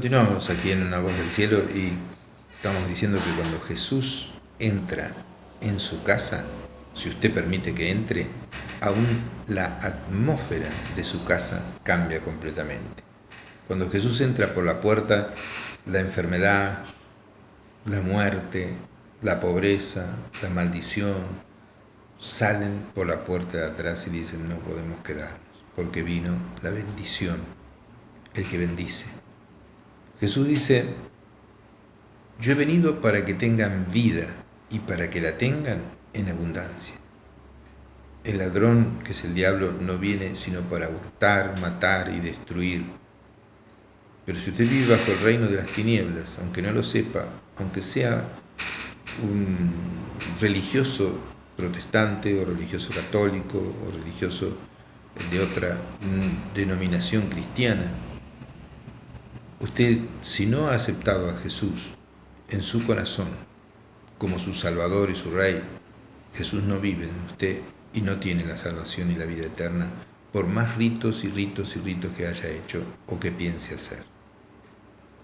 Continuamos aquí en Una Voz del Cielo y estamos diciendo que cuando Jesús entra en su casa, si usted permite que entre, aún la atmósfera de su casa cambia completamente. Cuando Jesús entra por la puerta, la enfermedad, la muerte, la pobreza, la maldición, salen por la puerta de atrás y dicen no podemos quedarnos, porque vino la bendición, el que bendice. Jesús dice, yo he venido para que tengan vida y para que la tengan en abundancia. El ladrón, que es el diablo, no viene sino para hurtar, matar y destruir. Pero si usted vive bajo el reino de las tinieblas, aunque no lo sepa, aunque sea un religioso protestante o religioso católico o religioso de otra denominación cristiana, usted, si no ha aceptado a Jesús en su corazón como su Salvador y su Rey, Jesús no vive en usted y no tiene la salvación y la vida eterna, por más ritos y ritos y ritos que haya hecho o que piense hacer.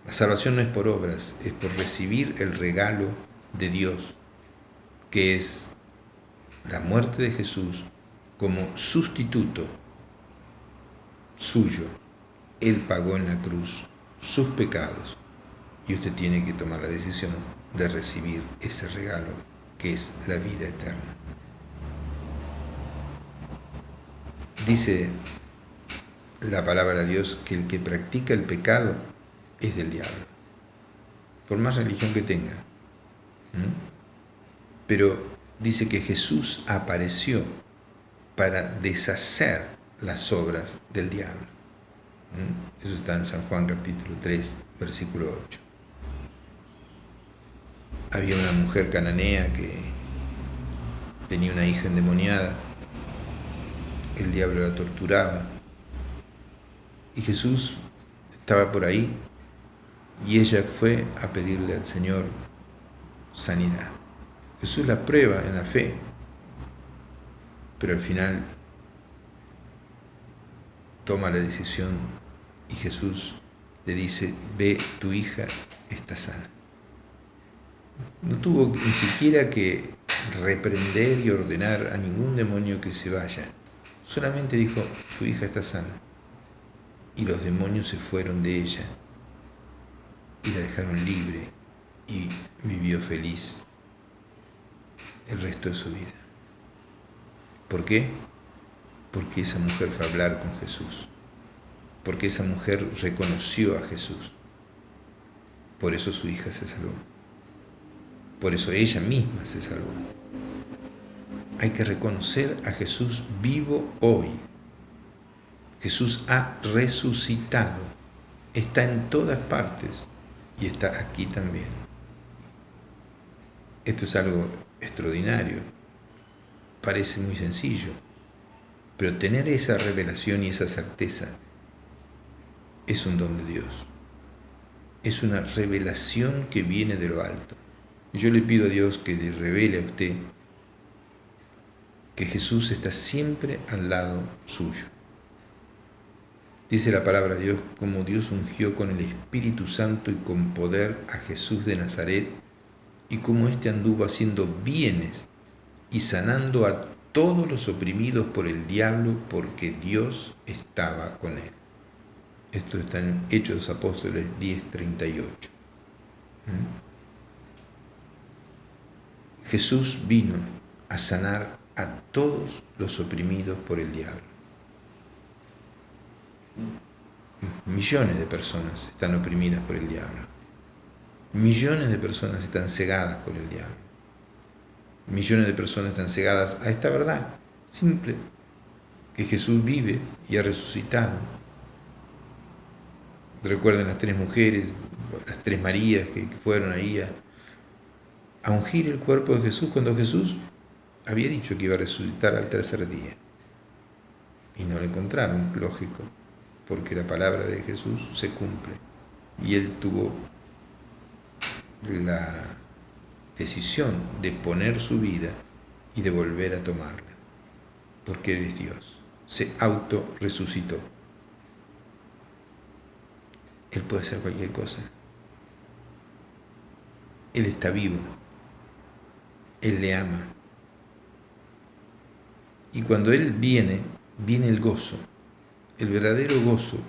La salvación no es por obras, es por recibir el regalo de Dios, que es la muerte de Jesús como sustituto suyo. Él pagó en la cruz sus pecados y usted tiene que tomar la decisión de recibir ese regalo que es la vida eterna. Dice la palabra de Dios que el que practica el pecado es del diablo, por más religión que tenga. Pero dice que Jesús apareció para deshacer las obras del diablo. Eso está en San Juan capítulo 3, versículo 8. Había una mujer cananea que tenía una hija endemoniada, el diablo la torturaba y Jesús estaba por ahí y ella fue a pedirle al Señor sanidad. Jesús la prueba en la fe, pero al final toma la decisión y Jesús le dice, ve, tu hija está sana. No tuvo ni siquiera que reprender y ordenar a ningún demonio que se vaya. Solamente dijo, tu hija está sana. Y los demonios se fueron de ella y la dejaron libre y vivió feliz el resto de su vida. ¿Por qué? Porque esa mujer fue a hablar con Jesús. Porque esa mujer reconoció a Jesús. Por eso su hija se salvó. Por eso ella misma se salvó. Hay que reconocer a Jesús vivo hoy. Jesús ha resucitado. Está en todas partes y está aquí también. Esto es algo extraordinario. Parece muy sencillo, pero tener esa revelación y esa certeza es un don de Dios. Es una revelación que viene de lo alto. Yo le pido a Dios que le revele a usted que Jesús está siempre al lado suyo. Dice la palabra de Dios como Dios ungió con el Espíritu Santo y con poder a Jesús de Nazaret y como éste anduvo haciendo bienes y sanando a todos los oprimidos por el diablo porque Dios estaba con él. Esto está en Hechos de los Apóstoles 10:38. Jesús vino a sanar a todos los oprimidos por el diablo. Millones de personas están oprimidas por el diablo. Millones de personas están cegadas por el diablo. Millones de personas están cegadas a esta verdad simple, que Jesús vive y ha resucitado. Recuerden las 3 mujeres, las 3 Marías que fueron ahí a ungir el cuerpo de Jesús cuando Jesús había dicho que iba a resucitar al tercer día. Y no lo encontraron, lógico, porque la palabra de Jesús se cumple. Y él tuvo la decisión de poner su vida y de volver a tomarla, porque él es Dios. Se auto-resucitó. Él puede hacer cualquier cosa. Él está vivo. Él le ama. Y cuando Él viene, viene el gozo, el verdadero gozo,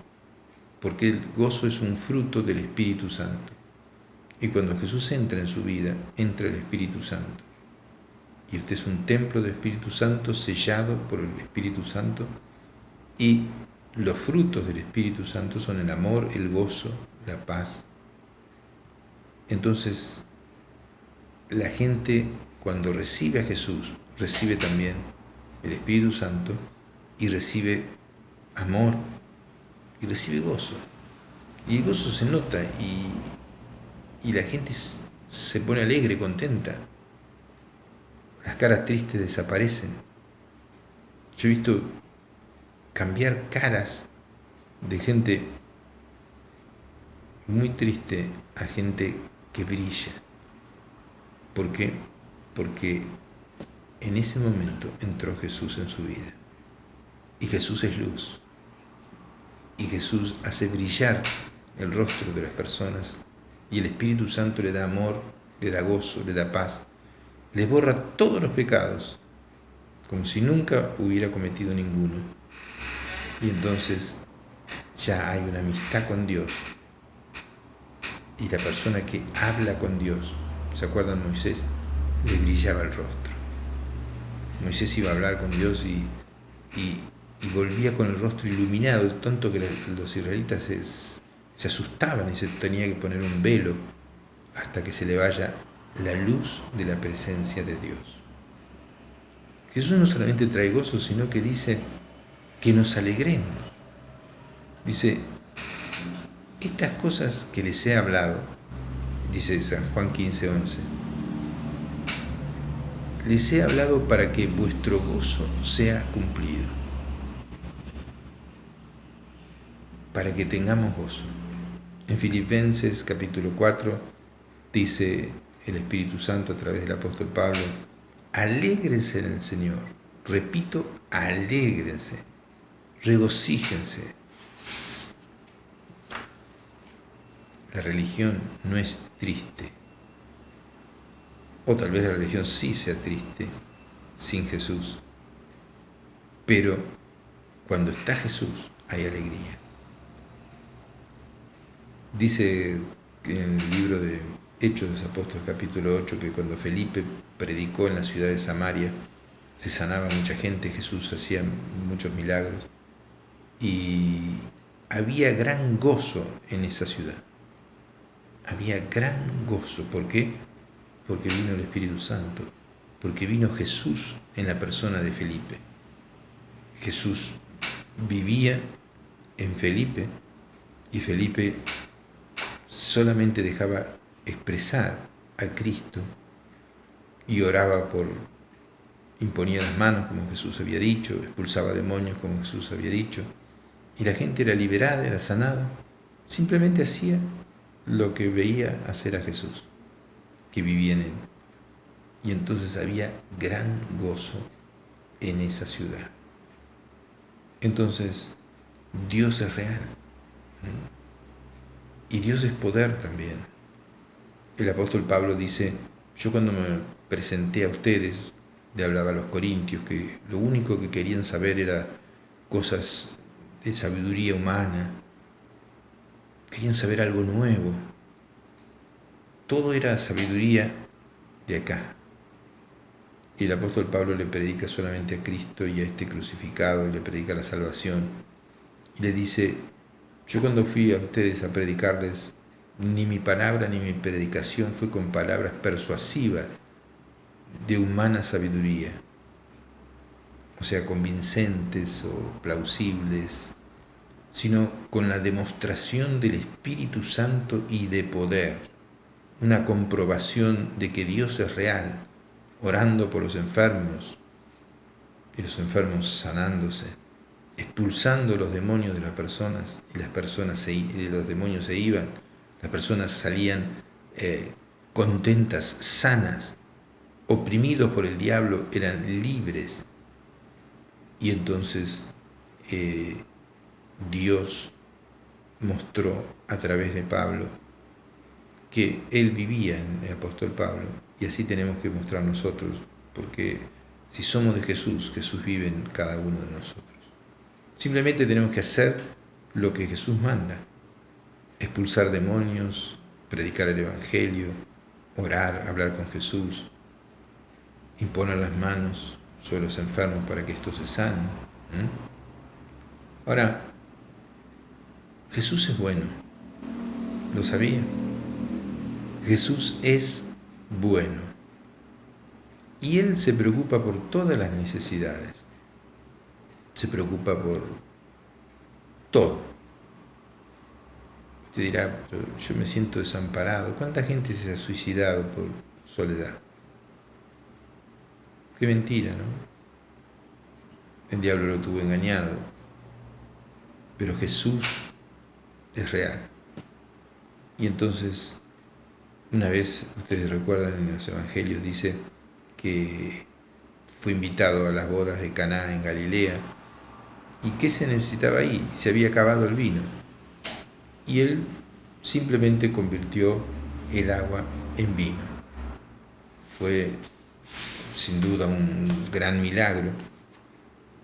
porque el gozo es un fruto del Espíritu Santo. Y cuando Jesús entra en su vida, entra el Espíritu Santo. Y usted es un templo del Espíritu Santo, sellado por el Espíritu Santo, y los frutos del Espíritu Santo son el amor, el gozo, la paz. Entonces, la gente cuando recibe a Jesús, recibe también el Espíritu Santo y recibe amor y recibe gozo. Y el gozo se nota y la gente se pone alegre, contenta. Las caras tristes desaparecen. Yo he visto cambiar caras de gente muy triste a gente que brilla. ¿Por qué? Porque en ese momento entró Jesús en su vida. Y Jesús es luz. Y Jesús hace brillar el rostro de las personas. Y el Espíritu Santo le da amor, le da gozo, le da paz. Le borra todos los pecados, como si nunca hubiera cometido ninguno. Y entonces ya hay una amistad con Dios. Y la persona que habla con Dios, ¿se acuerdan Moisés? Le brillaba el rostro. Moisés iba a hablar con Dios y volvía con el rostro iluminado, tanto que los israelitas se asustaban y se tenía que poner un velo hasta que se le vaya la luz de la presencia de Dios. Jesús no solamente trae gozo, sino que dice que nos alegremos. Dice, estas cosas que les he hablado, dice San Juan 15:11, les he hablado para que vuestro gozo sea cumplido, para que tengamos gozo. En Filipenses capítulo 4 dice el Espíritu Santo a través del apóstol Pablo, alégrense en el Señor. Repito, alégrense, regocíjense. La religión no es triste. O tal vez la religión sí sea triste sin Jesús. Pero cuando está Jesús hay alegría. Dice en el libro de Hechos de los Apóstoles capítulo 8 que cuando Felipe predicó en la ciudad de Samaria se sanaba mucha gente, Jesús hacía muchos milagros y había gran gozo en esa ciudad. Había gran gozo. ¿Por qué? Porque vino el Espíritu Santo, porque vino Jesús en la persona de Felipe. Jesús vivía en Felipe y Felipe solamente dejaba expresar a Cristo y oraba imponía las manos como Jesús había dicho, expulsaba demonios como Jesús había dicho, y la gente era liberada, era sanada, simplemente hacía lo que veía hacer a Jesús, que vivía en él. Y entonces había gran gozo en esa ciudad. Entonces, Dios es real. Y Dios es poder también. El apóstol Pablo dice, yo cuando me presenté a ustedes, le hablaba a los corintios, que lo único que querían saber era cosas de sabiduría humana, querían saber algo nuevo. Todo era sabiduría de acá. Y el apóstol Pablo le predica solamente a Cristo y a este crucificado, y le predica la salvación. Y le dice, yo cuando fui a ustedes a predicarles, ni mi palabra ni mi predicación fue con palabras persuasivas de humana sabiduría, o sea, convincentes o plausibles, sino con la demostración del Espíritu Santo y de poder, una comprobación de que Dios es real, orando por los enfermos y los enfermos sanándose, expulsando los demonios de las personas y las personas los demonios se iban, las personas salían contentas, sanas, oprimidos por el diablo, eran libres. Y entonces Dios mostró a través de Pablo que él vivía en el apóstol Pablo, y así tenemos que mostrar nosotros, porque si somos de Jesús, Jesús vive en cada uno de nosotros. Simplemente tenemos que hacer lo que Jesús manda: expulsar demonios, predicar el Evangelio, orar, hablar con Jesús, imponer las manos sobre los enfermos para que estos se sanen. Ahora, Jesús es bueno, ¿lo sabía? Jesús es bueno y Él se preocupa por todas las necesidades, se preocupa por todo. Usted dirá, yo me siento desamparado. ¿Cuánta gente se ha suicidado por soledad? Qué mentira, ¿no? El diablo lo tuvo engañado, pero Jesús es real. Y entonces, una vez, ustedes recuerdan en los evangelios, dice que fue invitado a las bodas de Caná en Galilea. ¿Y qué se necesitaba ahí? Se había acabado el vino. Y él simplemente convirtió el agua en vino. Fue sin duda un gran milagro,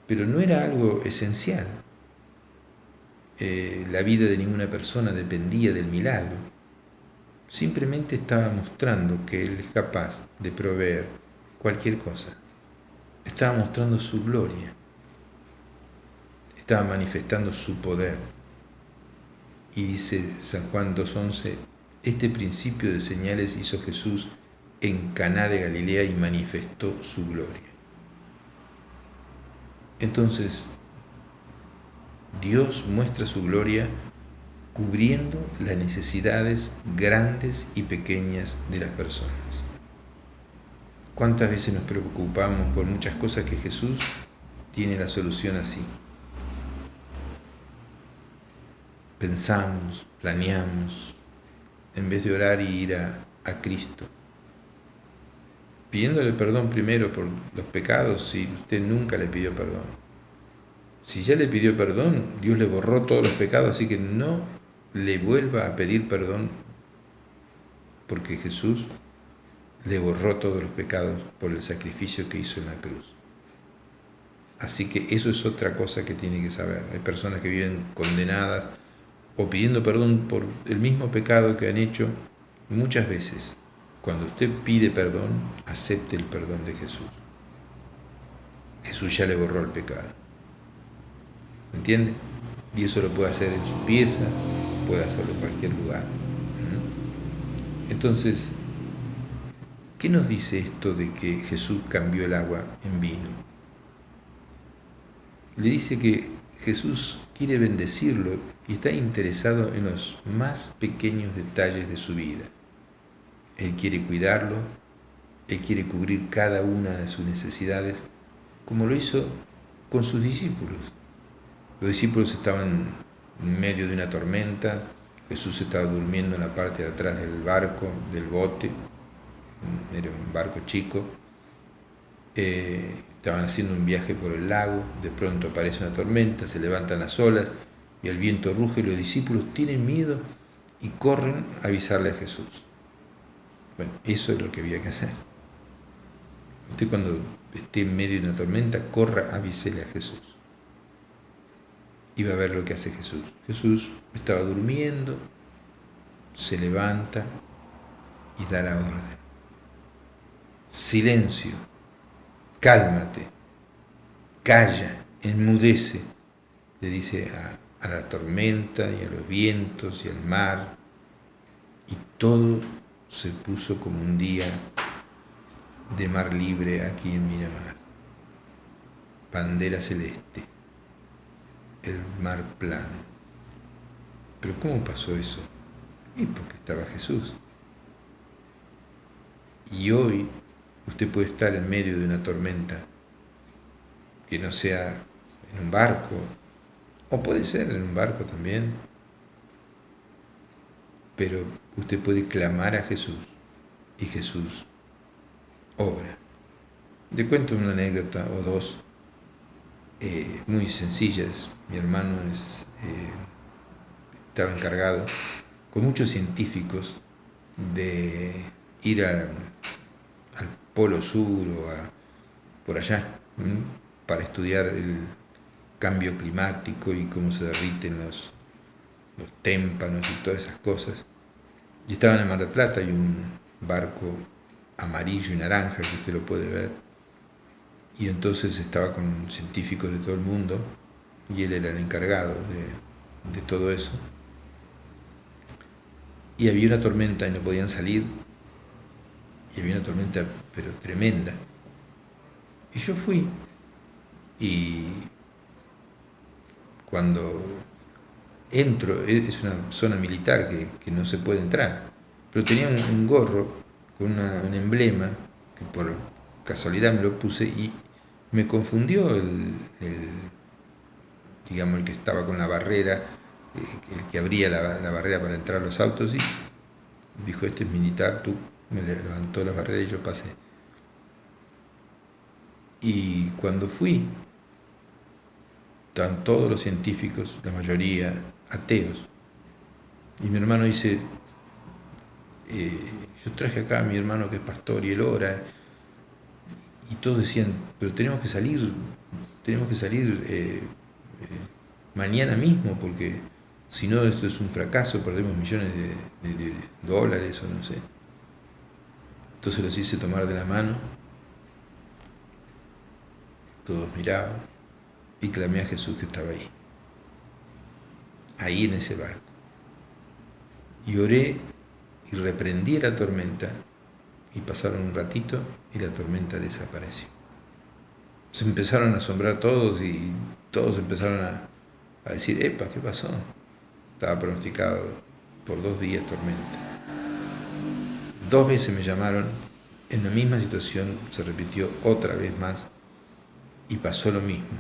pero no era algo esencial. La vida de ninguna persona dependía del milagro. Simplemente estaba mostrando que Él es capaz de proveer cualquier cosa. Estaba mostrando su gloria. Estaba manifestando su poder. Y dice San Juan 2:11, este principio de señales hizo Jesús en Caná de Galilea y manifestó su gloria. Entonces, Dios muestra su gloria cubriendo las necesidades grandes y pequeñas de las personas. ¿Cuántas veces nos preocupamos por muchas cosas que Jesús tiene la solución así? Pensamos, planeamos, en vez de orar y ir a Cristo, pidiéndole perdón primero por los pecados si usted nunca le pidió perdón. Si ya le pidió perdón, Dios le borró todos los pecados, así que no le vuelva a pedir perdón, porque Jesús le borró todos los pecados por el sacrificio que hizo en la cruz. Así que eso es otra cosa que tiene que saber. Hay personas que viven condenadas o pidiendo perdón por el mismo pecado que han hecho muchas veces. Cuando usted pide perdón, acepte el perdón de Jesús. Jesús ya le borró el pecado. ¿Me entiende? Y eso lo puede hacer en su pieza, puede hacerlo en cualquier lugar. Entonces, ¿qué nos dice esto de que Jesús cambió el agua en vino? Le dice que Jesús quiere bendecirlo y está interesado en los más pequeños detalles de su vida. Él quiere cuidarlo, Él quiere cubrir cada una de sus necesidades, como lo hizo con sus discípulos. Los discípulos estaban en medio de una tormenta, Jesús estaba durmiendo en la parte de atrás del barco, del bote, era un barco chico, estaban haciendo un viaje por el lago, de pronto aparece una tormenta, se levantan las olas y el viento ruge, y los discípulos tienen miedo y corren a avisarle a Jesús. Bueno, eso es lo que había que hacer. Usted cuando esté en medio de una tormenta, corra, avísele a Jesús. Y va a ver lo que hace Jesús. Jesús estaba durmiendo, se levanta y da la orden. Silencio, cálmate, calla, enmudece, le dice a la tormenta y a los vientos y al mar, y todo se puso como un día de mar libre aquí en Miramar. Bandera celeste, el mar plano. ¿Pero cómo pasó eso? Y porque estaba Jesús. Y hoy usted puede estar en medio de una tormenta, que no sea en un barco, o puede ser en un barco también, pero usted puede clamar a Jesús y Jesús obra. Le cuento una anécdota o dos muy sencillas. Mi hermano estaba encargado con muchos científicos de ir al Polo Sur o por allá, para estudiar el cambio climático y cómo se derriten los témpanos y todas esas cosas. Y estaba en el Mar del Plata, hay un barco amarillo y naranja que usted lo puede ver. Y entonces estaba con científicos de todo el mundo y él era el encargado de todo eso. Y había una tormenta y no podían salir. Y había una tormenta pero tremenda. Y yo fui. Y cuando entro, es una zona militar que no se puede entrar, pero tenía un gorro con un emblema que por casualidad me lo puse y me confundió digamos, el que estaba con la barrera, el que abría la barrera para entrar los autos, y dijo: este es militar. Tú, me levantó la barrera y yo pasé. Y cuando fui, estaban todos los científicos, la mayoría ateos, y mi hermano dice: yo traje acá a mi hermano que es pastor y él ora. Y todos decían: pero tenemos que salir mañana mismo, porque si no esto es un fracaso, perdemos millones de dólares o no sé. Entonces los hice tomar de la mano, todos miraban, y clamé a Jesús que estaba ahí en ese barco. Y oré y reprendí la tormenta, y pasaron un ratito y la tormenta desapareció. Se empezaron a asombrar todos y todos empezaron a decir: epa, ¿qué pasó? Estaba pronosticado por 2 días tormenta. 2 veces me llamaron, en la misma situación se repitió otra vez más y pasó lo mismo.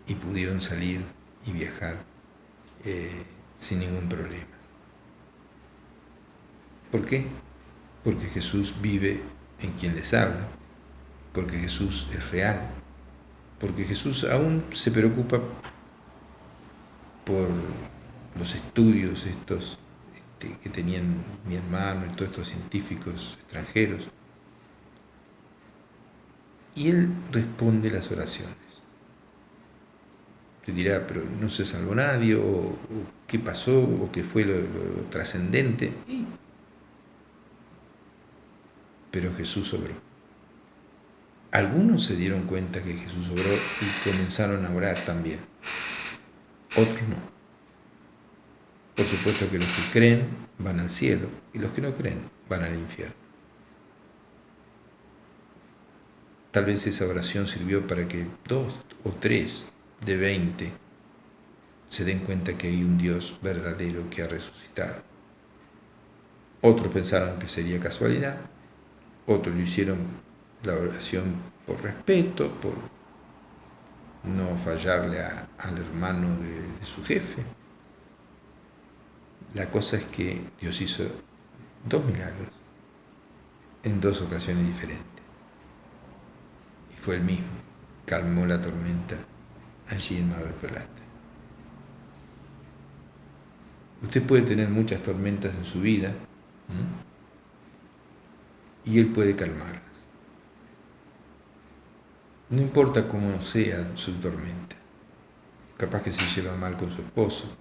Y pudieron salir y viajar sin ningún problema. ¿Por qué? Porque Jesús vive en quien les habla, porque Jesús es real, porque Jesús aún se preocupa por los estudios estos que tenían mi hermano y todos estos científicos extranjeros. Y Él responde las oraciones. Te dirá: pero no se salvó nadie, o qué pasó, o qué fue lo trascendente. Pero Jesús obró. Algunos se dieron cuenta que Jesús obró y comenzaron a orar también. Otros no. Por supuesto que los que creen van al cielo y los que no creen van al infierno. Tal vez esa oración sirvió para que 2 o 3 de 20 se den cuenta que hay un Dios verdadero que ha resucitado. Otros pensaron que sería casualidad, otros lo hicieron la oración por respeto, por no fallarle al hermano de su jefe. La cosa es que Dios hizo 2 milagros en 2 ocasiones diferentes. Y fue el mismo: calmó la tormenta allí en Mar del Plata. Usted puede tener muchas tormentas en su vida, y Él puede calmarlas. No importa cómo sea su tormenta. Capaz que se lleva mal con su esposo,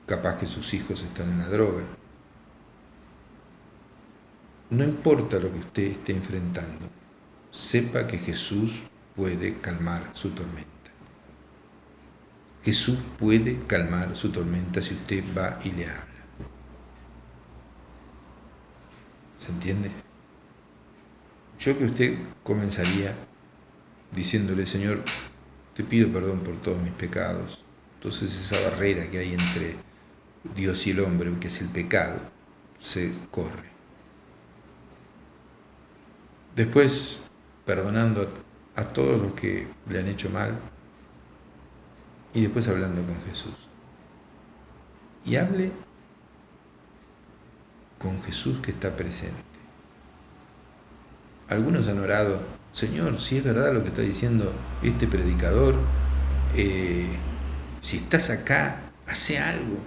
capaz que sus hijos están en la droga. No importa lo que usted esté enfrentando, sepa que Jesús puede calmar su tormenta. Jesús puede calmar su tormenta si usted va y le habla. ¿Se entiende? Yo que usted comenzaría diciéndole: Señor, te pido perdón por todos mis pecados. Entonces esa barrera que hay entre Dios y el hombre, que es el pecado, se corre. Después, perdonando a todos los que le han hecho mal, y después hablando con Jesús. Y hable con Jesús que está presente. Algunos han orado: Señor, si es verdad lo que está diciendo este predicador, si estás acá, hace algo.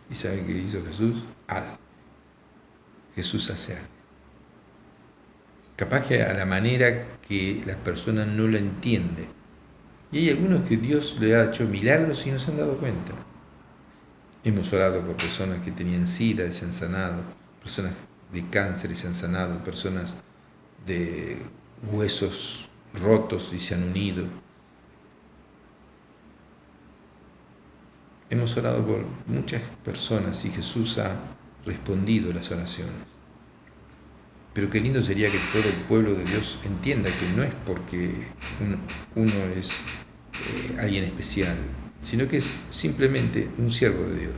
¿Y sabe qué hizo Jesús? Algo. Jesús hace algo. Capaz que a la manera que las personas no lo entienden. Y hay algunos que Dios le ha hecho milagros y no se han dado cuenta. Hemos orado por personas que tenían SIDA y se han sanado, personas de cáncer y se han sanado, personas de huesos rotos y se han unido. Hemos orado por muchas personas y Jesús ha respondido las oraciones. Pero qué lindo sería que todo el pueblo de Dios entienda que no es porque uno es alguien especial, sino que es simplemente un siervo de Dios.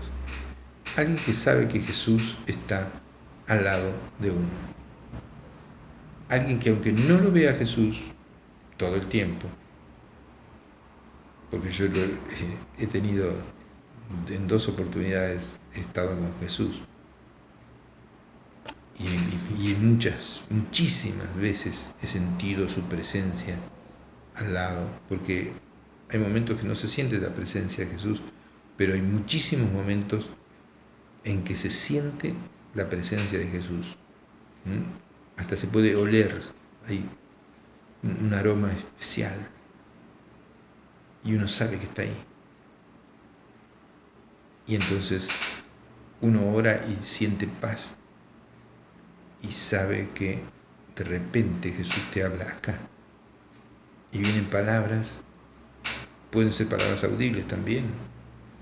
Alguien que sabe que Jesús está al lado de uno. Alguien que aunque no lo vea a Jesús todo el tiempo, porque yo he tenido en 2 oportunidades, he estado con Jesús. Y muchísimas veces he sentido su presencia al lado, porque hay momentos que no se siente la presencia de Jesús, pero hay muchísimos momentos en que se siente la presencia de Jesús. Hasta se puede oler, hay un aroma especial y uno sabe que está ahí. Y entonces uno ora y siente paz y sabe que de repente Jesús te habla acá. Y vienen palabras, pueden ser palabras audibles también,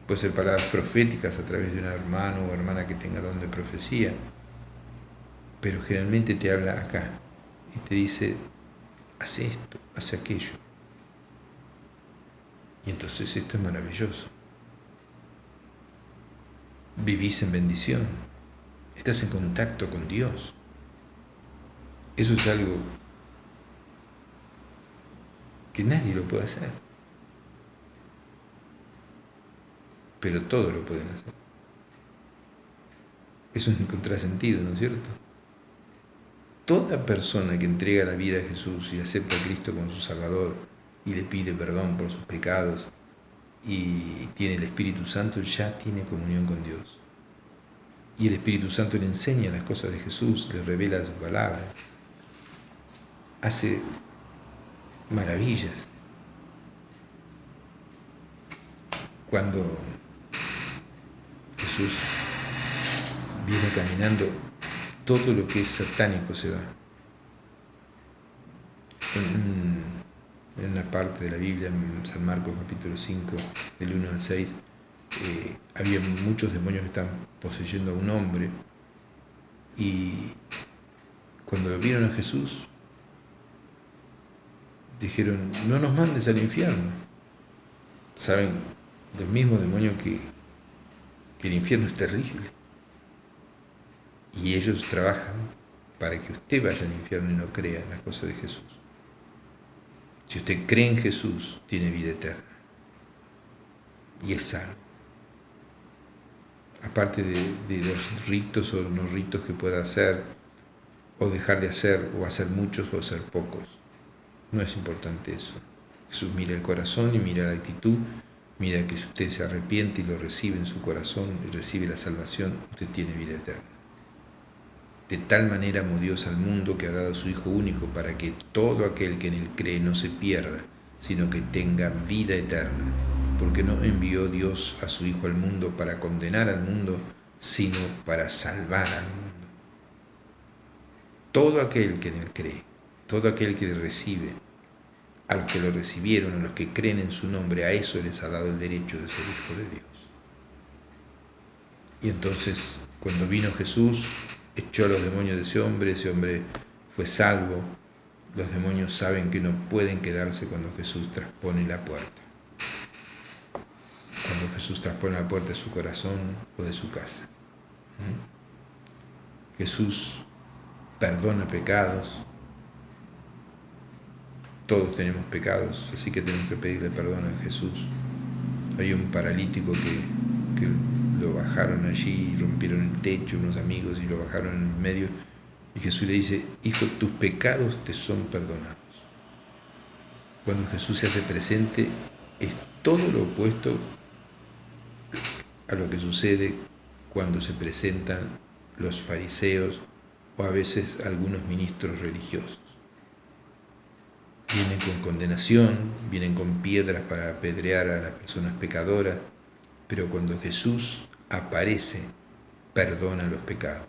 pueden ser palabras proféticas a través de un hermano o hermana que tenga don de profecía, pero generalmente te habla acá y te dice, hace esto, hace aquello. Y entonces esto es maravilloso. Vivís en bendición, estás en contacto con Dios. Eso es algo que nadie lo puede hacer, pero todos lo pueden hacer. Eso es un contrasentido, ¿no es cierto? Toda persona que entrega la vida a Jesús y acepta a Cristo como su Salvador y le pide perdón por sus pecados y tiene el Espíritu Santo, ya tiene comunión con Dios. Y el Espíritu Santo le enseña las cosas de Jesús, le revela su palabra, hace maravillas. Cuando Jesús viene caminando, todo lo que es satánico se va. En una parte de la Biblia, en San Marcos capítulo 5, del 1 al 6, había muchos demonios que estaban poseyendo a un hombre, y cuando vieron a Jesús dijeron, no nos mandes al infierno. Saben, los mismos demonios que el infierno es terrible, y ellos trabajan para que usted vaya al infierno y no crea en las cosas de Jesús. Si usted cree en Jesús, tiene vida eterna y es salvo. Aparte de los ritos o no ritos que pueda hacer o dejar de hacer, o hacer muchos o hacer pocos, no es importante eso. Jesús mira el corazón y mira la actitud, mira que si usted se arrepiente y lo recibe en su corazón y recibe la salvación, usted tiene vida eterna. De tal manera amó Dios al mundo que ha dado a su Hijo único para que todo aquel que en él cree no se pierda, sino que tenga vida eterna. Porque no envió Dios a su Hijo al mundo para condenar al mundo, sino para salvar al mundo. Todo aquel que en él cree, todo aquel que le recibe, a los que lo recibieron, a los que creen en su nombre, a eso les ha dado el derecho de ser hijo de Dios. Y entonces, cuando vino Jesús, echó a los demonios de ese hombre fue salvo. Los demonios saben que no pueden quedarse cuando Jesús traspone la puerta. Cuando Jesús traspone la puerta de su corazón o de su casa. Jesús perdona pecados. Todos tenemos pecados, así que tenemos que pedirle perdón a Jesús. Hay un paralítico que lo bajaron allí, rompieron el techo unos amigos y lo bajaron en el medio, y Jesús le dice, hijo, tus pecados te son perdonados. Cuando Jesús se hace presente, es todo lo opuesto a lo que sucede cuando se presentan los fariseos o a veces algunos ministros religiosos. Vienen con condenación, vienen con piedras para apedrear a las personas pecadoras, pero cuando Jesús aparece, perdona los pecados.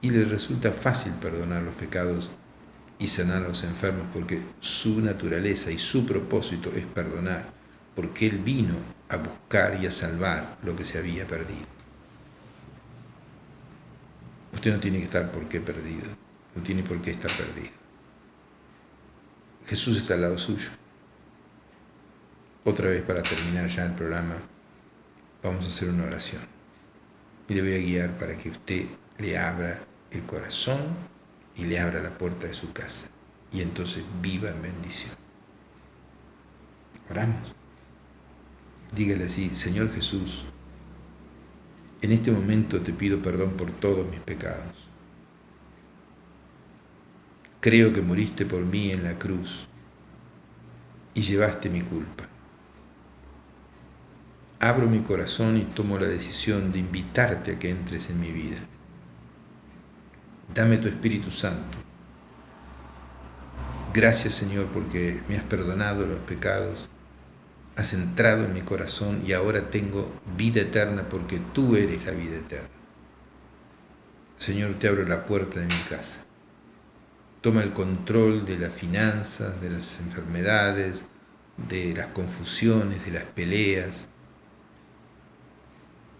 Y les resulta fácil perdonar los pecados y sanar a los enfermos porque su naturaleza y su propósito es perdonar, porque Él vino a buscar y a salvar lo que se había perdido. Usted no tiene que estar por qué perdido, no tiene por qué estar perdido. Jesús está al lado suyo. Otra vez, para terminar ya el programa, vamos a hacer una oración. Y le voy a guiar para que usted le abra el corazón y le abra la puerta de su casa. Y entonces viva en bendición. Oramos. Dígale así: Señor Jesús, en este momento te pido perdón por todos mis pecados. Creo que moriste por mí en la cruz y llevaste mi culpa. Abro mi corazón y tomo la decisión de invitarte a que entres en mi vida. Dame tu Espíritu Santo. Gracias, Señor, porque me has perdonado los pecados, has entrado en mi corazón y ahora tengo vida eterna porque tú eres la vida eterna. Señor, te abro la puerta de mi casa. Toma el control de las finanzas, de las enfermedades, de las confusiones, de las peleas.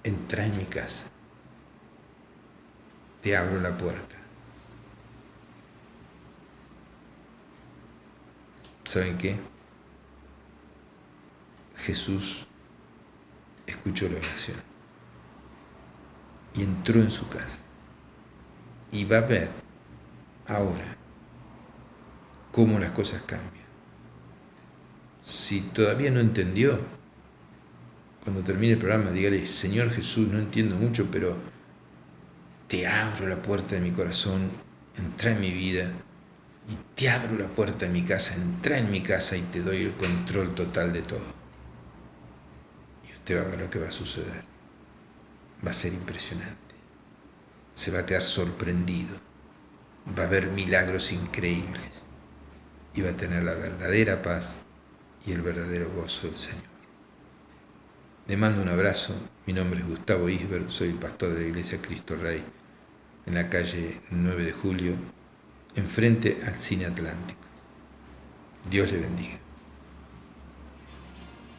Entra en mi casa. Te abro la puerta. ¿Saben qué? Jesús escuchó la oración y entró en su casa. Y va a ver ahora cómo las cosas cambian. Si todavía no entendió, cuando termine el programa, dígale: Señor Jesús, no entiendo mucho, pero te abro la puerta de mi corazón, entra en mi vida, y te abro la puerta de mi casa, entra en mi casa y te doy el control total de todo. Y usted va a ver lo que va a suceder. Va a ser impresionante. Se va a quedar sorprendido. Va a haber milagros increíbles. Y va a tener la verdadera paz y el verdadero gozo del Señor. Le mando un abrazo. Mi nombre es Gustavo Isber, soy el pastor de la Iglesia Cristo Rey, en la calle 9 de Julio, enfrente al Cine Atlántico. Dios le bendiga.